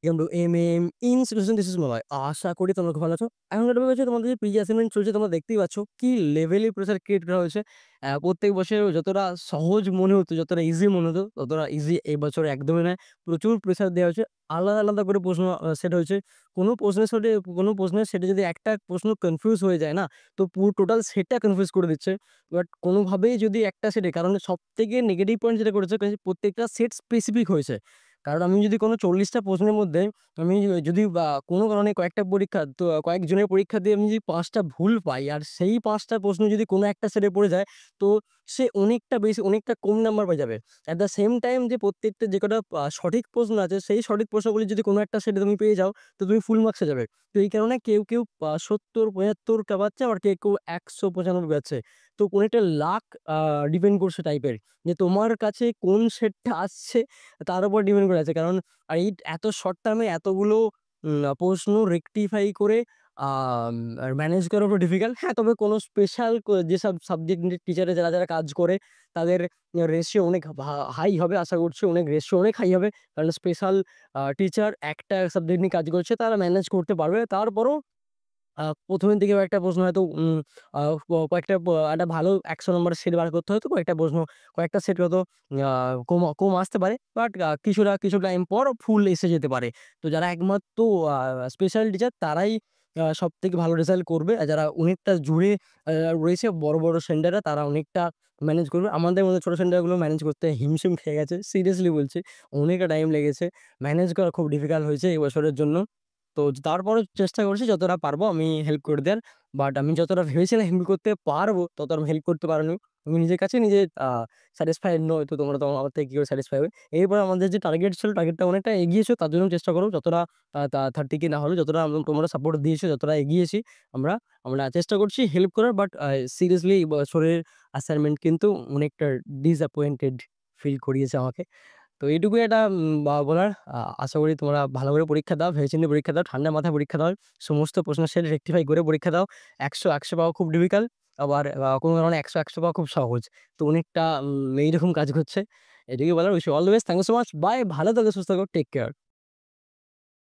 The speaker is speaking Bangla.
MM institution this is mobile. আশা করি তোমরা খুব ভালো আছো। এখনকার ব্যাপার হচ্ছে তোমাদের যে পিজি অ্যাসাইনমেন্ট চলছে তোমরা দেখতেই পাচ্ছ কি লেভেলে প্রেশার ক্রিয়েট করা হয়েছে। প্রত্যেক বছর যতটা সহজ মনে হতো, যতটা ইজি মনে হতো, ততটা ইজি এই বছর একদমই নয়। প্রচুর প্রেশার দেওয়া হয়েছে। আলাদা, আলাদা করে প্রশ্ন সেট হয়েছে। কোনো প্রশ্নের সেটে যদি একটা প্রশ্ন কনফিউজ হয়ে যায় না, তো পুরো টোটাল সেটটা কনফিউজ করে দিচ্ছে। বাট কোনোভাবেই যদি একটা সেটে কারণ সবথেকে নেগেটিভ পয়েন্ট যেটা করেছে প্রত্যেকটা সেট স্পেসিফিক হয়েছে। কারণ আমি যদি কোনো ৪০ টা প্রশ্নের মধ্যে আমি যদি বা কোনো কারণে কয়েকটা পরীক্ষা তো কয়েকজনের পরীক্ষা দিয়ে আমি যদি ৫ টা ভুল পাই আর সেই ৫ টা প্রশ্ন যদি কোনো একটা সেটে পড়ে যায়, তো সে অনেকটা বেশি অনেকটা কম নাম্বার পেয়ে যাবে। অ্যাট দ্য সেম টাইম যে প্রত্যেকটা যে কটা সঠিক প্রশ্ন আছে সেই সঠিক প্রশ্নগুলি যদি কোনো একটা সেটে তুমি পেয়ে যাও, তো তুমি ফুল মার্কসে যাবে। তো এই কারণে কেউ ৭০, ৭৫ টা পাচ্ছে আবার কেউ ১৯৫ পাচ্ছে। তো অনেকটা লাক আ ডিপেন্ড করছে টাইপের। যে তোমার কাছে কোন সেটটা আসছে তার উপর ডিপেন্ড করে আছে। কারণ এত শর্ট টার্মে এতগুলো প্রশ্ন রেকটিফাই করে আর ম্যানেজ করা পুরো ডিফিকাল্ট। হ্যাঁ, তবে কোনো স্পেশাল যেসব সাবজেক্ট নিয়ে টিচারে যারা কাজ করে তাদের রেশিও অনেক হাই হবে আশা করছি। রেশিও অনেক হাই হবে। কারণ স্পেশাল টিচার একটা সাবজেক্ট নিয়ে কাজ করছে তারা ম্যানেজ করতে পারবে। তারপরও ১ম এর দিকেও একটা প্রশ্ন হয়তো আ কয়েকটা একটা ভালো ১০০ নম্বরের সেট বার করতে হয়তো কয়েকটা প্রশ্ন, কয়েকটা সেট হয়তো আ কম আসতে পারে। বাট কিছু টাইম পর ফুল এসে যেতে পারে। তো যারা একমাত্র আ স্পেশাল টিচার তারাই সবথেকে ভালো রেজাল্ট করবে। আর যারা অনেকটা জুড়ে রয়েছে বড় সেন্টাররা তারা অনেকটা ম্যানেজ করবে। আমাদের মতো ছোট সেন্টারগুলো ম্যানেজ করতে হিমশিম খেয়ে গেছে। সিরিয়াসলি বলছি। অনেকটা টাইম লেগেছে। ম্যানেজ করা খুব ডিফিকাল্ট হয়েছে এই বছরের জন্য। তো তারপরেও চেষ্টা করছি যতটা পারবো আমি হেল্প করে দেওয়ার। বাট আমি যতটা ভেবেছিলাম হেল্প করতে পারবো, ততটা আমি হেল্প করতে পারিনি। আমি নিজের কাছে নিজে স্যাটিসফাইড নই। তো তোমরা তো আমার থেকে কি করে স্যাটিসফাই হবে? এরপরে আমাদের যে টার্গেট ছিল, টার্গেটটা অনেকটা এগিয়েছো। তার জন্য চেষ্টা করব যতটা আ তা 30 কি না হলেও যতটা তোমরা সাপোর্ট দিয়েছো, যতটা এগিয়েছি আমরা, আমরা চেষ্টা করছি হেল্প করার। বাট সিরিয়াসলি এই বছরের অ্যাসাইনমেন্ট কিন্তু অনেকটা ডিসঅ্যাপয়েন্টেড ফিল করিয়েছে আমাকে। তো এইটুকুই একটা বলার। আশা করি তোমরা ভালো করে পরীক্ষা দাও, ভেবেচিন্তে পরীক্ষা দাও, ঠান্ডা মাথায় পরীক্ষা দাও। সমস্ত প্রশ্নের সেট রেকটিফাই করে পরীক্ষা দাও। ১০০ পাওয়া খুব ডিফিকাল্ট। আবার কোনো কারণে ১০০ পাওয়া খুব সহজ। তো অনেকটা এইরকম কাজ করছে। এটুকুই বলার। Wish you all the best. Thank you so much. Bye. ভালো থাকো, সুস্থ থাকো। Take care.